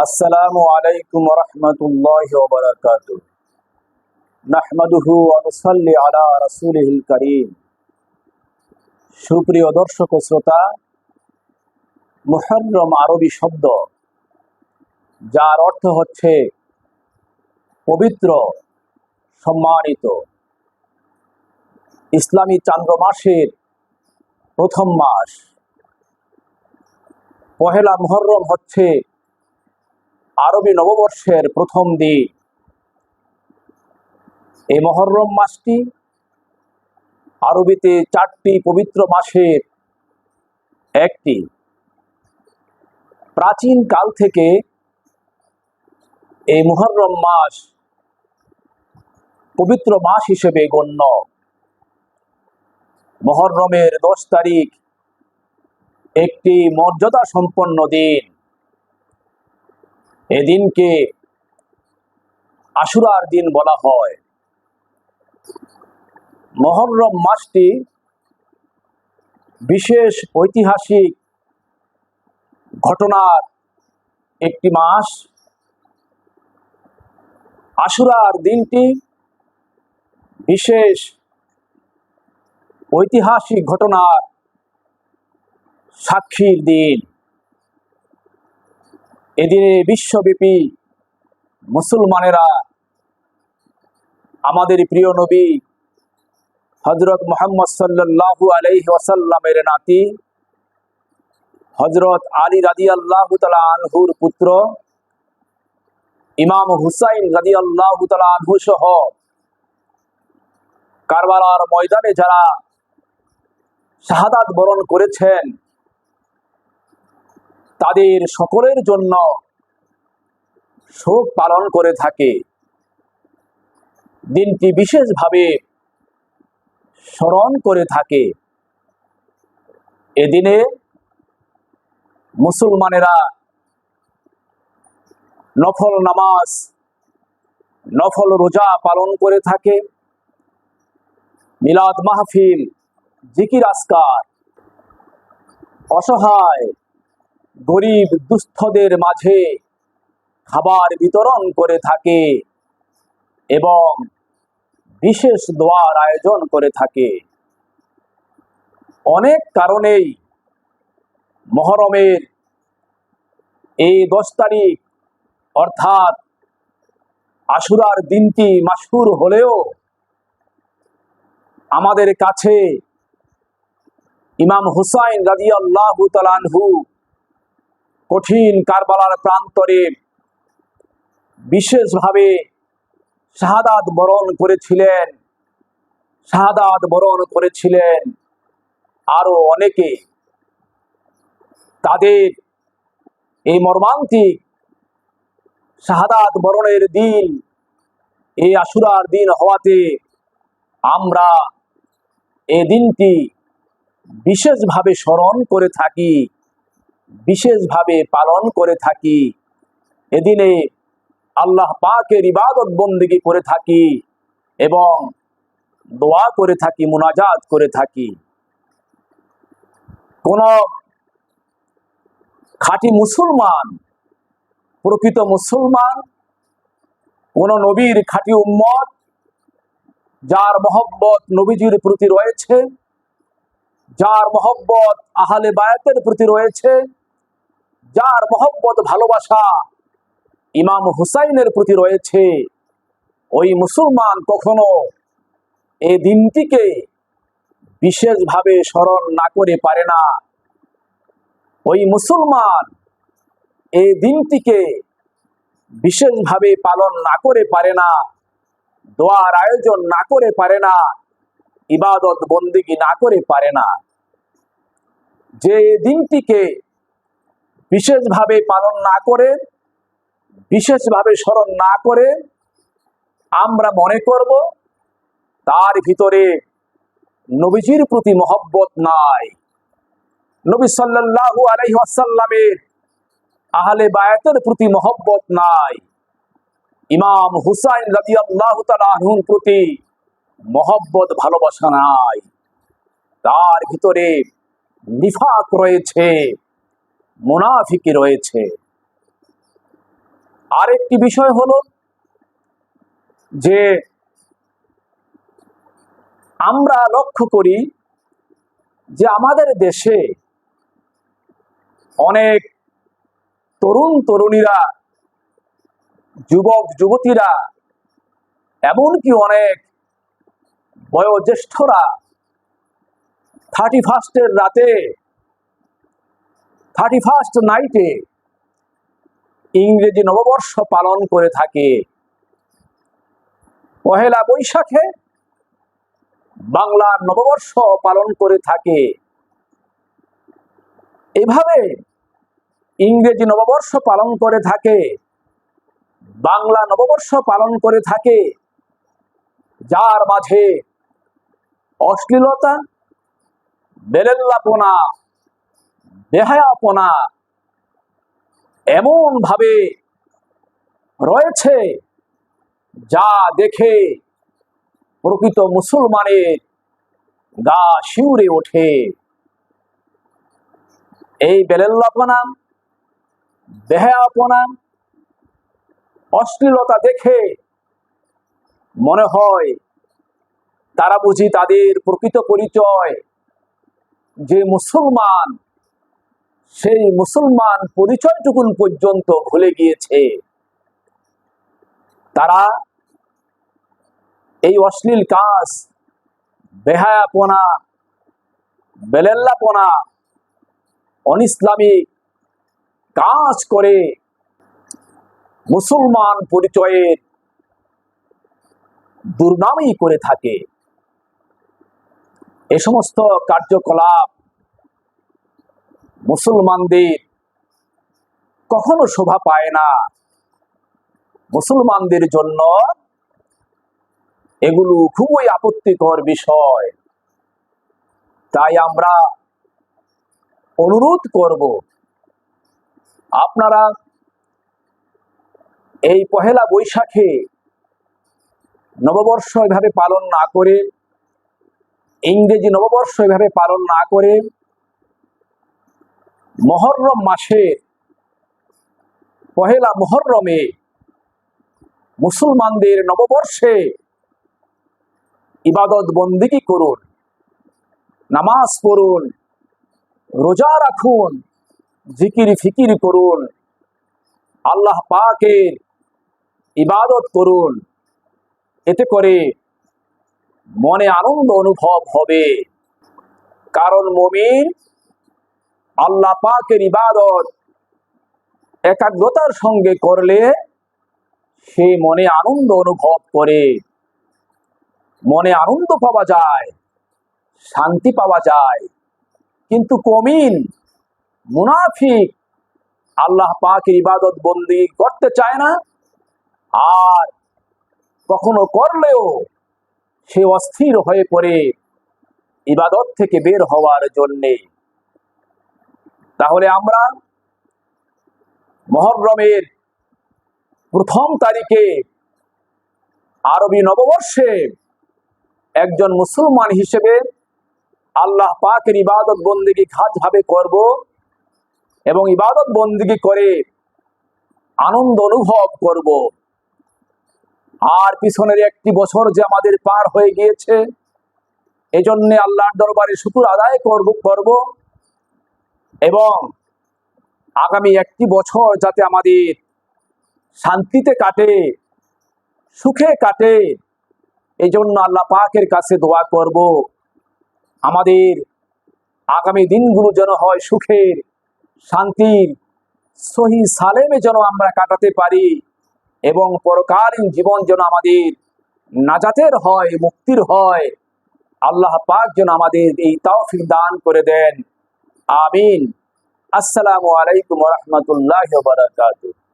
আসসালামু আলাইকুম ওয়া রাহমাতুল্লাহি ওয়া বারাকাতুহু। নাহমাদুহু ওয়া নুসাল্লি আলা রাসূলিহিল কারীম। সুপ্রিয় দর্শক ও শ্রোতা, মুহররম আরবি শব্দ যার অর্থ হচ্ছে পবিত্র, সম্মানিত। ইসলামী চান্দ্র মাসের প্রথম মাস। পহেলা মুহররম হচ্ছে আরবি নববর্ষের প্রথম দিন। এই মুহররম মাসটি আরবিতে 4টি পবিত্র মাসের একটি। প্রাচীন কাল থেকে এই মুহররম মাস পবিত্র মাস হিসেবে গণ্য। মুহররমের 10 তারিখ একটি মর্যাদা সম্পন্ন দিন। এদিনকে আশুরার দিন বলা হয়। মুহররম মাসটি বিশেষ ঐতিহাসিক ঘটনার একটি মাস। আশুরার দিনটি বিশেষ ঐতিহাসিক ঘটনার সাক্ষীর দিন। এদিনে বিশ্বব্যাপী মুসলমানেরা আমাদের প্রিয় নবী হযরত মুহাম্মদ সাল্লাল্লাহু আলাইহি ওয়াসাল্লামের নাতি হযরত আলী রাদিয়াল্লাহু তাআলা আনহুর পুত্র ইমাম হুসাইন রাদিয়াল্লাহু তাআলা আনহু সহ কারবালার ময়দানে যারা শাহাদাত বরণ করেছেন তাদের সকলের জন্য শোক পালন করে থাকে। দিনটি বিশেষভাবে স্মরণ করে থাকে। এদিনে মুসলমানেরা নফল নামাজ, নফল রোজা পালন করে থাকে। মিলাদ মাহফিল, জিকির আজকার, অসহায় গরিব দুস্থদের মাঝে খাবার বিতরণ করে থাকে এবং বিশেষ দোয়ার আয়োজন করে থাকে। অনেক কারণেই মুহররমের এই 10 তারিখ অর্থাৎ আশুরার দিনটি মাশহুর হলেও আমাদের কাছে ইমাম হুসাইন রাদিয়াল্লাহু তাআলা আনহু কঠিন কারবালার প্রান্তরে বিশেষভাবে শাহাদাত বরণ করেছিলেন আরো অনেকে। তাদের এই মর্মান্তিক শাহাদাত বরণের দিন, এই আশুরার দিন হওয়াতে আমরা এই দিনটি বিশেষভাবে স্মরণ করে থাকি, বিশেষভাবে পালন করে থাকি। এদিনে আল্লাহ পাকের ইবাদত বন্দেগী করে থাকি এবং দোয়া করে থাকি, মুনাজাত করে থাকি। কোন খাঁটি মুসলমান, প্রকৃত মুসলমান, কোন নবীর খাঁটি উম্মত যার মহব্বত নবীজির প্রতি রয়েছে, যার মহব্বত আহলে বায়াতের প্রতি রয়েছে, যার মহব্বত ভালোবাসা ইমাম হুসাইনের প্রতি রয়েছে, ওই মুসলমান কখনো এই দিনটিকে বিশেষভাবে স্মরণ না করে পারে না। ওই মুসলমান এই দিনটিকে বিশেষভাবে পালন না করে পারে না, দোয়ার আয়োজন না করে পারে না, ইবাদত বন্দেগী না করে পারে না। যে দিনটিকে বিশেষভাবে পালন না করে, বিশেষভাবে স্মরণ না করে আমরা মনে করব তার ভিতরে নবীজির প্রতি মহব্বত নাই, নবী সাল্লাল্লাহু আলাইহি ওয়াসাল্লামের আহলে বায়াতের প্রতি মহব্বত নাই, ইমাম হুসাইন রাদিয়াল্লাহু তাআলা আনহুর প্রতি মহব্বত ভালোবাসা নাই। তার ভিতরে নিফাক রয়েছে, মুনাফিকি রয়েছে। আরেকটি বিষয় হলো যে আমরা লক্ষ্য করি যে আমাদের দেশে অনেক তরুণ তরুণীরা, যুবক যুবতীরা, এমনকি অনেক বয়োজ্যেষ্ঠরা 31st রাতে, 31st নাইটে ইংরেজি নববর্ষ পালন করে থাকে। পহেলা বৈশাখে বাংলার নববর্ষ পালন করে থাকে। এভাবে ইংরেজি নববর্ষ পালন করে থাকে, বাংলা নববর্ষ পালন করে থাকে, যার মাঝে অশ্লীলতা, বেলেল্লাপনা, বেহায়াপনা এমন ভাবে রয়েছে যা দেখে প্রকৃত মুসলমানের গা শিউরে ওঠে। এই বেলেল্লাপনা, বেহায়াপনা, অশ্লীলতা দেখে মনে হয় তারা বুঝি তাদের প্রকৃত পরিচয় যে মুসলমান, সেই মুসলমান পরিচয়টুকুন পর্যন্ত ভুলে গিয়েছে। তারা এই অশ্লীল কাজ, বেহায়াপনা, বেলেল্লাপনা, অনিসলামিক কাজ করে মুসলমান পরিচয়ের দুর্নামই করে থাকে। এ সমস্ত কার্যকলাপ মুসলমানদের কখনো শোভা পায় না। মুসলমানদের জন্য এগুলো খুবই আপত্তিকর বিষয়। তাই আমরা অনুরোধ করব, আপনারা এই পহেলা বৈশাখে নববর্ষ এভাবে পালন না করে, ইংরেজি নববর্ষ এভাবে পালন না করে, মুহররম মাসে পহেলা মুহররমে মুসলমানদের নববর্ষে ইবাদত বন্দেগী করুন, নামাজ পড়ুন, রোজা রাখুন, জিকির ফিকির করুন, আল্লাহ পাকের ইবাদত করুন। এতে করে মনে আনন্দ অনুভব হবে। কারণ মুমিন আল্লাহ পাকের ইবাদত একাগ্রতার সঙ্গে করলে সে মনে আনন্দ অনুভব করে, মনে আনন্দ পাওয়া যায়, শান্তি পাওয়া যায়। কিন্তু মুমিন, মুনাফিক আল্লাহ পাকের ইবাদত বন্দি করতে চায় না, আর কখনো করলেও সে অস্থির হয়ে পড়ে ইবাদত থেকে বের হওয়ার জন্যে। তাহলে আমরা মুহররমের প্রথম তারিখে আরবি নববর্ষে একজন মুসলমান হিসেবে আল্লাহ পাকের ইবাদত বন্দেগী খাসভাবে করব এবং ইবাদত বন্দেগী করে আনন্দ অনুভব করব। আর পিছনের একটি বছর যে আমাদের পার হয়ে গিয়েছে, এজন্য আল্লাহর দরবারে শুকর আদায় করব এবং আগামী একটি বছর যাতে আমাদের শান্তিতে কাটে, সুখে কাটে, এই জন্য আল্লাহ পাকের কাছে দোয়া করব আমাদের আগামী দিনগুলো যেন হয় সুখের, শান্তির, সহি সালেমে যেন আমরা কাটাতে পারি এবং পরকালীন জীবন যেন আমাদের নাজাতের হয়, মুক্তির হয়। আল্লাহ পাক যেন আমাদের এই তৌফিক দান করে দেন। আমিন। আসসালামু আলাইকুম ওয়া রাহমাতুল্লাহি ওয়া বারাকাতুহু।